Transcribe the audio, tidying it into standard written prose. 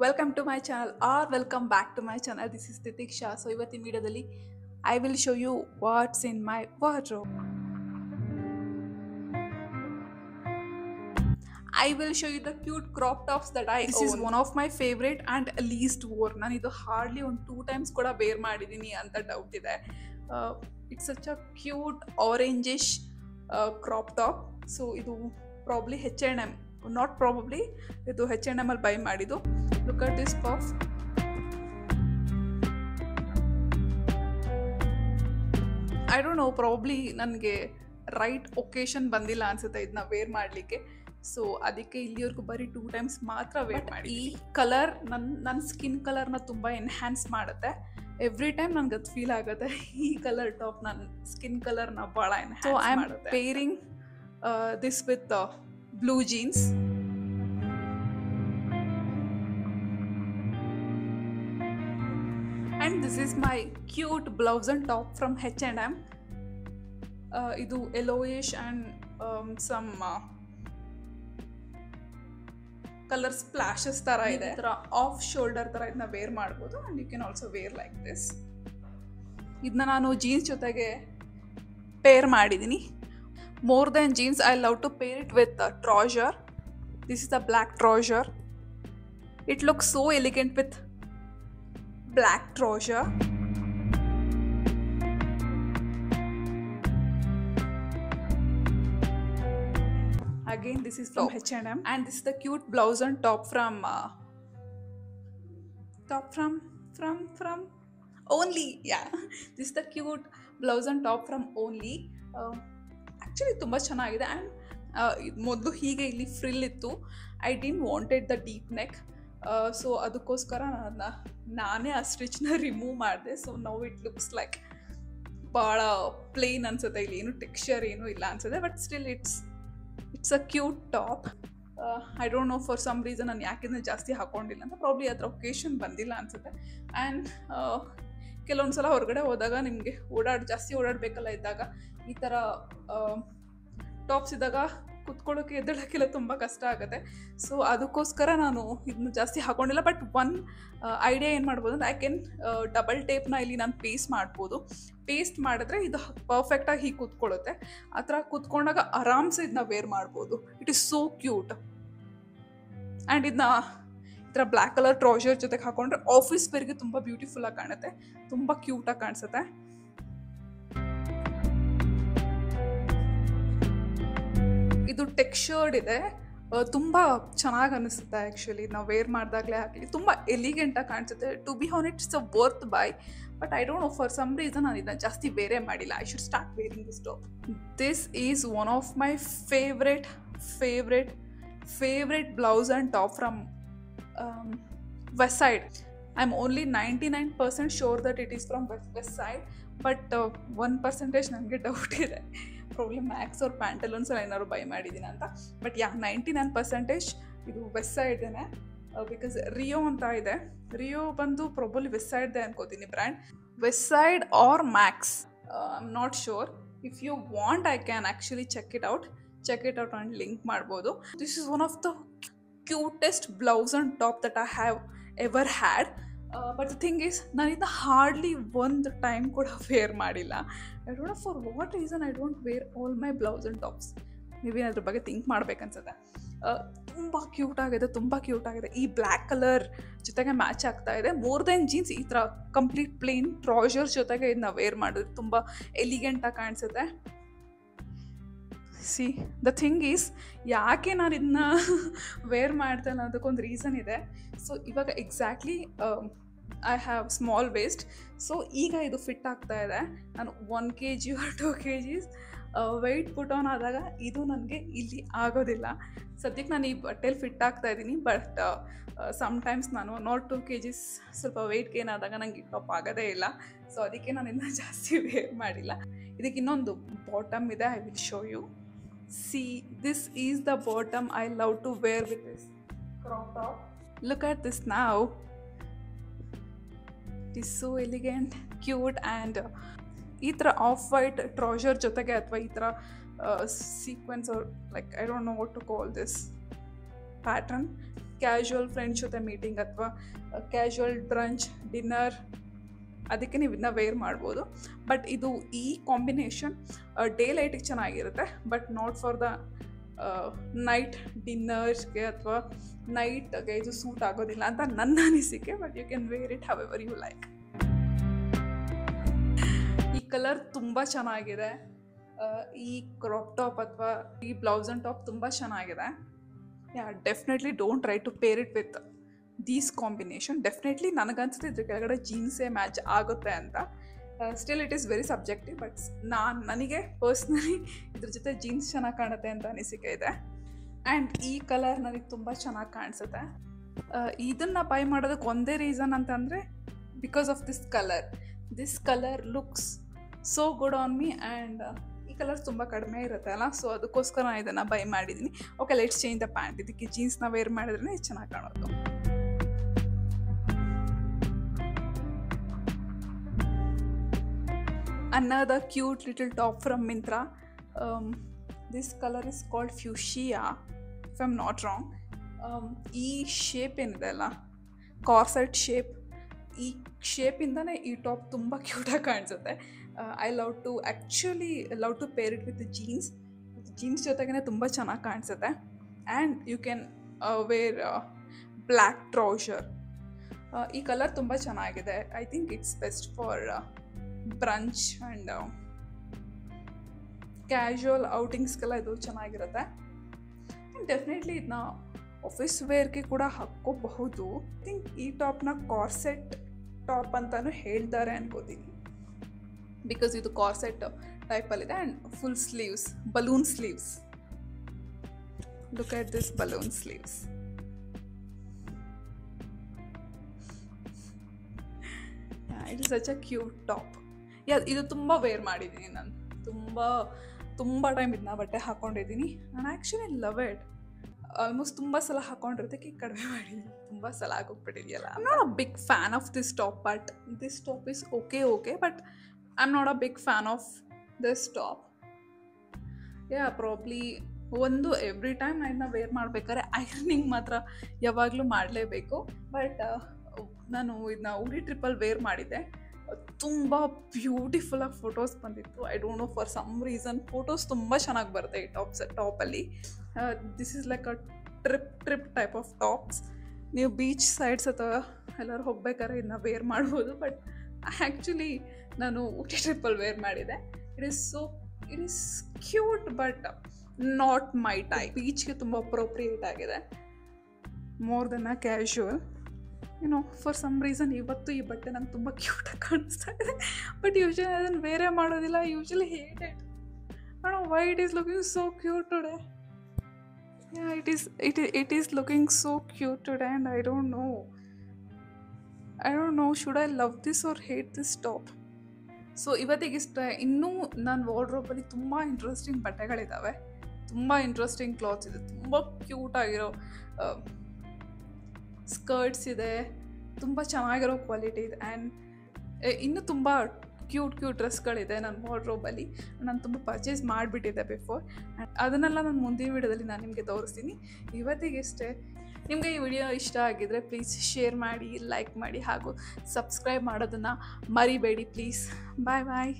Welcome to my channel or welcome back to my channel. This is Titiksha. So ಇವತ್ತಿನ ವಿಡಿಯೋದಲ್ಲಿ I will show you what's in my wardrobe. I will show you the cute crop tops that I own. This is one of my favorite and least worn. ನಾನು ಇದು hardly ಒಂದು 2 times ಕೂಡ wear ಮಾಡಿದ್ದೀನಿ ಅಂತ doubt ಇದೆ. It's such a cute orangish crop top. So ಇದು probably H&M, not probably, ಇದು H&M ಅಲ್ಲಿ ಬೈ ಮಾಡಿದ್ದು. Look at this puff. I don't no, probably ನನಗೆ ರೈಟ್ ಒಕೇಶನ್ ಬಂದಿಲ್ಲ ಅನ್ಸುತ್ತೆ ಇದನ್ನ ವೇರ್ ಮಾಡಲಿಕ್ಕೆ. ಸೊ ಅದಕ್ಕೆ ಇಲ್ಲಿವರೆಗೂ ಬರೀ 2 times ಮಾತ್ರ ವೇರ್ ಮಾಡಿ. ಈ ಕಲರ್ ನನ್ನ ಸ್ಕಿನ್ ಕಲರ್ನ ತುಂಬ ಎನ್ಹ್ಯಾನ್ಸ್ ಮಾಡುತ್ತೆ. ಎವ್ರಿ ಟೈಮ್ ನನಗೆ ಅದು ಫೀಲ್ ಆಗುತ್ತೆ ಈ ಕಲರ್ ಟಾಪ್ ನನ್ನ ಸ್ಕಿನ್ ಕಲರ್ನ ಭಾಳ ಎನ್ಹ್ಯಾನ್ಸ್ ಮಾಡುತ್ತೆ. So I am pairing this with blue jeans. And this is my cute blouse and top from H&M. ಇದು ಯೆಲ್ಲೋಯಿಶ್ ಆ್ಯಂಡ್ ಸಮ್ ಕಲರ್ ಸ್ಪ್ಲಾಶಸ್ ಥರ ಇದೆ. ಈ ಥರ ಆಫ್ ಶೋಲ್ಡರ್ ಥರ ಇದನ್ನ ವೇರ್ ಮಾಡ್ಬೋದು. And you can also wear like this. ಇದನ್ನ ನಾನು ಜೀನ್ಸ್ ಜೊತೆಗೆ ಪೇರ್ ಮಾಡಿದ್ದೀನಿ. More than jeans, I love to pair it with trouser. This is the black trouser. It looks so elegant with black trouser. Again, this is from H&M, and this is the cute blouse and top from Only. Yeah, this is the cute blouse and top from Only. Actually ತುಂಬ ಚೆನ್ನಾಗಿದೆ. And ಮೊದಲು ಹೀಗೆ ಇಲ್ಲಿ frill ಇತ್ತು. I didn't wanted the deep neck. So ಅದಕ್ಕೋಸ್ಕರ ನಾನೇ ಆ ಸ್ಟಿಚ್ನ ರಿಮೂವ್ ಮಾಡಿದೆ. So now it looks like ಭಾಳ ಪ್ಲೇನ್ ಅನ್ಸುತ್ತೆ. ಇಲ್ಲಿ ಏನು ಟೆಕ್ಸ್ಚರ್ ಏನೂ ಇಲ್ಲ ಅನ್ಸುತ್ತೆ. But still it's a cute top. I don't know, for some reason ನಾನು ಯಾಕಿಂದ ಜಾಸ್ತಿ ಹಾಕ್ಕೊಂಡಿಲ್ಲ ಅಂತ. ಪ್ರಾಬ್ಲಿ ಅದರ ಒಕೇಶನ್ ಬಂದಿಲ್ಲ ಅನಿಸುತ್ತೆ. ಆ್ಯಂಡ್ ಕೆಲವೊಂದು ಸಲ ಹೊರಗಡೆ ಹೋದಾಗ ನಿಮಗೆ ಜಾಸ್ತಿ ಓಡಾಡಬೇಕಲ್ಲ ಇದ್ದಾಗ ಈ ಥರ ಟಾಪ್ಸ್ ಇದ್ದಾಗ ಕುತ್ಕೊಳ್ಳೋಕ್ಕೆ ಎದ್ದೇಳೋಕ್ಕೆಲ್ಲ ತುಂಬ ಕಷ್ಟ ಆಗುತ್ತೆ. ಸೊ ಅದಕ್ಕೋಸ್ಕರ ನಾನು ಇದನ್ನ ಜಾಸ್ತಿ ಹಾಕ್ಕೊಂಡಿಲ್ಲ. ಬಟ್ ಒನ್ ಐಡಿಯಾ ಏನು ಮಾಡ್ಬೋದು ಅಂದರೆ, ಐ ಕ್ಯಾನ್ ಡಬಲ್ ಟೇಪ್ನ ಇಲ್ಲಿ ನಾನು ಪೇಸ್ಟ್ ಮಾಡ್ಬೋದು. ಪೇಸ್ಟ್ ಮಾಡಿದ್ರೆ ಇದು ಪರ್ಫೆಕ್ಟಾಗಿ ಹೀಗೆ ಕೂತ್ಕೊಳ್ಳುತ್ತೆ. ಆ ಥರ ಕೂತ್ಕೊಂಡಾಗ ಆರಾಮ್ಸೆ ಇದನ್ನ ವೇರ್ ಮಾಡ್ಬೋದು. It is so cute. And ಇದನ್ನ ಈ ಥರ ಬ್ಲ್ಯಾಕ್ ಕಲರ್ ಟ್ರೌಸರ್ ಜೊತೆಗೆ ಹಾಕೊಂಡ್ರೆ ಆಫೀಸ್ ವೇರ್ಗೆ ತುಂಬ ಬ್ಯೂಟಿಫುಲ್ಲಾಗಿ ಕಾಣುತ್ತೆ, ತುಂಬ ಕ್ಯೂಟಾಗಿ ಕಾಣಿಸುತ್ತೆ. ಇದು ಟೆಕ್ಸ್ಚರ್ಡ್ ಇದೆ, ತುಂಬ ಚೆನ್ನಾಗಿ ಅನಿಸುತ್ತೆ. ಆ್ಯಕ್ಚುಲಿ ನಾವು ವೇರ್ ಮಾಡಿದಾಗಲೇ ಆಗಲಿ ತುಂಬ ಎಲಿಗೆಂಟಾಗಿ ಕಾಣಿಸುತ್ತೆ. To be on it's a worth buy. But I don't know, for some reason ನಾನು ಇದನ್ನು ಜಾಸ್ತಿ ವೇರೇ ಮಾಡಿಲ್ಲ. I should start wearing this top. This is one of my favourite blouse and top from Westside. I am only 99% sure that it is from Westside. But 1% ನನಗೆ doubt ಇದೆ. Probably Max ಅವ್ರ ಪ್ಯಾಂಟಲೂನ್ಸಲ್ಲಿ ಏನಾದ್ರು by ಮಾಡಿದ್ದೀನಿ ಅಂತ. But 99% ಇದು West ಸೈಡ್ದೇನೆ. Because ರಿಯೋ ಅಂತ ಇದೆ. ರಿಯೋ ಬಂದು ಪ್ರಾಬಲಿ ವೆಸ್ಟ್ ಸೈಡ್ದೆ ಅನ್ಕೋತೀನಿ brand. Westside or Max, I am not sure. If you want I can actually check it out and link ಮಾಡ್ಬೋದು. This is one of the cutest blouse and top that I have ever had. But the thing is, ನಾನು ಇದನ್ನ hardly ಒಂದು time ಕೂಡ wear ಮಾಡಿಲ್ಲ. I don't know for what reason I don't wear all my blouse and tops. ನೀವೇನು ಅದ್ರ ಬಗ್ಗೆ think ಮಾಡ್ಬೇಕನ್ಸುತ್ತೆ. ತುಂಬ ಕ್ಯೂಟಾಗಿದೆ. ಈ ಬ್ಲ್ಯಾಕ್ ಕಲರ್ ಜೊತೆಗೆ ಮ್ಯಾಚ್ ಆಗ್ತಾ ಇದೆ. ಮೋರ್ ದೆನ್ ಜೀನ್ಸ್, ಈ ಥರ ಕಂಪ್ಲೀಟ್ ಪ್ಲೇನ್ ಟ್ರೌಸರ್ಸ್ ಜೊತೆಗೆ ಇದನ್ನ ವೇರ್ ಮಾಡಿದ್ರೆ ತುಂಬ ಎಲಿಗೆಂಟಾಗಿ ಕಾಣಿಸುತ್ತೆ. ಸಿ, ದ ಥಿಂಗ್ ಈಸ್, ಯಾಕೆ ನಾನು ಇದನ್ನ ವೇರ್ ಮಾಡ್ದೆ ಅನ್ನೋದಕ್ಕೊಂದು ರೀಸನ್ ಇದೆ. ಸೊ ಇವಾಗ exactly I have small waste. So ಈಗ ಇದು ಫಿಟ್ ಆಗ್ತಾ ಇದೆ. ನಾನು 1 kg or 2 kgs weight put on ಆದಾಗ ಇದು ನನಗೆ ಇಲ್ಲಿ ಆಗೋದಿಲ್ಲ. ಸದ್ಯಕ್ಕೆ ನಾನು ಈ ಬಟ್ಟೆಲಿ ಫಿಟ್ ಆಗ್ತಾ ಇದ್ದೀನಿ. ಬಟ್ ಸಮ್ಟೈಮ್ಸ್ ನಾನು 2 kgs ಸ್ವಲ್ಪ ವೆಯ್ಟ್ ಗೇನ್ ಆದಾಗ ನಂಗೆ ಈ ಟಾಪ್ ಆಗೋದೇ ಇಲ್ಲ. ಸೊ ಅದಕ್ಕೆ ನಾನು ಇದನ್ನ ಜಾಸ್ತಿ ವೇರ್ ಮಾಡಿಲ್ಲ. ಇದಕ್ಕೆ ಇನ್ನೊಂದು ಬಾಟಮ್ ಇದೆ, I will show you. See, this is the bottom I love to wear with this crop top. Look at this now. It is so elegant, cute, and ಈ ಥರ ಆಫ್ ವೈಟ್ ಟ್ರೌಸರ್ ಜೊತೆಗೆ ಅಥವಾ ಈ ಥರ sequence, like I don't know what to call this pattern, casual friends ಜೊತೆ meeting ಅಥವಾ casual brunch dinner ಅದಕ್ಕೆ ನೀವು ಇದನ್ನ ವೇರ್ ಮಾಡ್ಬೋದು. ಬಟ್ ಇದು ಈ ಕಾಂಬಿನೇಷನ್ ಡೇ ಲೈಟಿಗೆ ಚೆನ್ನಾಗಿರುತ್ತೆ, but not for the night ಡಿನ್ನರ್ಸ್ಗೆ ಅಥವಾ ನೈಟ್ಗೆ ಇದು ಸೂಟ್ ಆಗೋದಿಲ್ಲ ಅಂತ ನನ್ನ ಅನಿಸಿಕೆ. But you can wear it however you like. ಈ ಕಲರ್ ತುಂಬ ಚೆನ್ನಾಗಿದೆ. ಈ ಕ್ರಾಪ್ ಟಾಪ್ ಅಥವಾ ಈ ಬ್ಲೌಸ್ ಆ್ಯಂಡ್ ಟಾಪ್ ತುಂಬ ಚೆನ್ನಾಗಿದೆ. Yeah, definitely don't try to pair it with these combination. Definitely ನನಗನ್ಸುತ್ತೆ ಇದ್ರ ಕೆಳಗಡೆ ಜೀನ್ಸೇ ಮ್ಯಾಚ್ ಆಗುತ್ತೆ ಅಂತ. Still it is very subjective, but ನನಗೆ ಪರ್ಸ್ನಲಿ ಇದ್ರ ಜೊತೆ ಜೀನ್ಸ್ ಚೆನ್ನಾಗಿ ಕಾಣುತ್ತೆ ಅಂತ ಅನಿಸಿಕೆ ಇದೆ. ಆ್ಯಂಡ್ ಈ ಕಲರ್ ನನಗೆ ತುಂಬ ಚೆನ್ನಾಗಿ ಕಾಣಿಸುತ್ತೆ. ಇದನ್ನು ಬೈ ಮಾಡೋದಕ್ಕೆ ಒಂದೇ ರೀಸನ್ ಅಂತಂದರೆ because of this colour looks so good on me. And ಈ ಕಲರ್ ತುಂಬ ಕಡಿಮೆ ಇರುತ್ತೆ ಅಲ್ಲ, ಸೊ ಅದಕ್ಕೋಸ್ಕರ ನಾನು ಇದನ್ನು ಬೈ ಮಾಡಿದ್ದೀನಿ. Okay, let's change the pant. ಇದಕ್ಕೆ ಜೀನ್ಸ್ನ ವೇರ್ ಮಾಡಿದ್ರೆ ಚೆನ್ನಾಗಿ ಕಾಣೋದು. Another cute little top from Myntra. This color is called fuchsia, if I'm not wrong. ಈ ಶೇಪ್ ಏನಿದೆ ಅಲ್ಲ, ಕಾರ್ಸೆಟ್ ಶೇಪ್, ಈ ಶೇಪಿಂದನೇ ಈ ಟಾಪ್ ತುಂಬ ಕ್ಯೂಟಾಗಿ ಕಾಣಿಸುತ್ತೆ. I love to pair it with jeans ಜೊತೆಗೇ ತುಂಬ ಚೆನ್ನಾಗಿ ಕಾಣಿಸುತ್ತೆ. And you can wear black trouser. ಈ ಕಲರ್ ತುಂಬ ಚೆನ್ನಾಗಿದೆ. I think it's best for brunch and casual ಔಟಿಂಗ್ಸ್ಗೆಲ್ಲ ಇದು ಚೆನ್ನಾಗಿರುತ್ತೆ. ಆ್ಯಂಡ್ ಡೆಫಿನೆಟ್ಲಿ ಇದನ್ನ ಆಫೀಸ್ ವೇರ್ಗೆ ಕೂಡ ಹಾಕ್ಕೋಬಹುದು. ಐ ಥಿಂಕ್ ಈ ಟಾಪ್ನ ಕಾರ್ಸೆಟ್ ಟಾಪ್ ಅಂತಲೂ ಹೇಳ್ತಾರೆ ಅನ್ಕೋತೀನಿ, ಬಿಕಾಸ್ ಇದು ಕಾರ್ಸೆಟ್ ಟೈಪಲ್ಲಿದೆ. And full sleeves, balloon sleeves. Look at this balloon sleeves. It is such a cute top. ಇದು ತುಂಬ ವೇರ್ ಮಾಡಿದ್ದೀನಿ ನಾನು. ತುಂಬ ಟೈಮ್ ಇದನ್ನ ಬಟ್ಟೆ ಹಾಕ್ಕೊಂಡಿದ್ದೀನಿ. ನಾನು ಆ್ಯಕ್ಚುಲಿ ಲವ್ ಇಟ್. ಆಲ್ಮೋಸ್ಟ್ ತುಂಬ ಸಲ ಹಾಕ್ಕೊಂಡಿರೋದಕ್ಕೆ ಕಡಿಮೆ ಮಾಡಿದ್ದೀನಿ. ತುಂಬ ಸಲ ಆಗೋಗ್ಬಿಟ್ಟಿದೆಯಲ್ಲ. I am not a big fan of this top, but this top is okay but I am not a big fan of this top. Probably every time ನಾನು ಇದನ್ನ wear ಮಾಡ್ಬೇಕಾದ್ರೆ ಐರನಿಂಗ್ ಮಾತ್ರ ಯಾವಾಗಲೂ ಮಾಡಲೇಬೇಕು. ಬಟ್ ನಾನು ಇದನ್ನ ಉಡಿ ಟ್ರಿಪ್ಪಲ್ಲಿ ವೇರ್ ಮಾಡಿದ್ದೆ. ತುಂಬ ಬ್ಯೂಟಿಫುಲ್ಲಾಗಿ ಫೋಟೋಸ್ ಬಂದಿತ್ತು. I don't know, for some reason photos ತುಂಬ ಚೆನ್ನಾಗಿ ಬರುತ್ತೆ ಈ ಟಾಪಲ್ಲಿ. This is like a trip type of tops. ನೀವು ಬೀಚ್ ಸೈಡ್ಸ್ ಅಥವಾ ಎಲ್ಲರೂ ಹೋಗ್ಬೇಕಾದ್ರೆ ಇದನ್ನ ವೇರ್ ಮಾಡ್ಬೋದು. ಬಟ್ ಆ್ಯಕ್ಚುಲಿ ನಾನು ಊಟಿ ಟ್ರಿಪ್ಪಲ್ಲಿ ವೇರ್ ಮಾಡಿದೆ. It is cute but not my type. ಬೀಚ್ಗೆ ತುಂಬ ಅಪ್ರೋಪ್ರಿಯೇಟ್ ಆಗಿದೆ, more than a casual. For some reason ಇವತ್ತು ಈ ಬಟ್ಟೆ ನಂಗೆ ತುಂಬ ಕ್ಯೂಟಾಗಿ ಕಾಣಿಸ್ತಾ ಇದೆ. ಬಟ್ ಯೂಶಲಿ ಅದನ್ನು ಬೇರೆ ಮಾಡೋದಿಲ್ಲ. Usually hate it. I don't know why it is looking so cute today. It is looking so cute today, and I don't know should I love this or hate this top. So ಇವತ್ತಿಗಿಷ್ಟೇ. ಇನ್ನೂ ನನ್ನ ವಾರ್ಡ್ರೋಬಲ್ಲಿ ತುಂಬ interesting ಬಟ್ಟೆಗಳಿದ್ದಾವೆ, ತುಂಬ interesting clothes ಇದೆ, ತುಂಬ ಕ್ಯೂಟಾಗಿರೋ skirts ಇದೆ, ತುಂಬ ಚೆನ್ನಾಗಿರೋ ಕ್ವಾಲಿಟಿ ಇದೆ. ಆ್ಯಂಡ್ ಇನ್ನೂ ತುಂಬ ಕ್ಯೂಟ್ ಡ್ರೆಸ್ಗಳಿದೆ ನನ್ನ ವಾರ್ಡ್ರೋಬಲ್ಲಿ. ನಾನು ತುಂಬ ಪರ್ಚೇಸ್ ಮಾಡಿಬಿಟ್ಟಿದ್ದೆ ಬಿಫೋರ್. ಆ್ಯಂಡ್ ಅದನ್ನೆಲ್ಲ ನಾನು ಮುಂದಿನ ವಿಡಿಯೋದಲ್ಲಿ ನಾನು ನಿಮಗೆ ತೋರಿಸ್ತೀನಿ. ಇವತ್ತಿಗಿಷ್ಟೇ. ನಿಮಗೆ ಈ ವಿಡಿಯೋ ಇಷ್ಟ ಆಗಿದ್ದರೆ ಪ್ಲೀಸ್ ಶೇರ್ ಮಾಡಿ, ಲೈಕ್ ಮಾಡಿ ಹಾಗೂ ಸಬ್ಸ್ಕ್ರೈಬ್ ಮಾಡೋದನ್ನು ಮರಿಬೇಡಿ ಪ್ಲೀಸ್. ಬಾಯ್.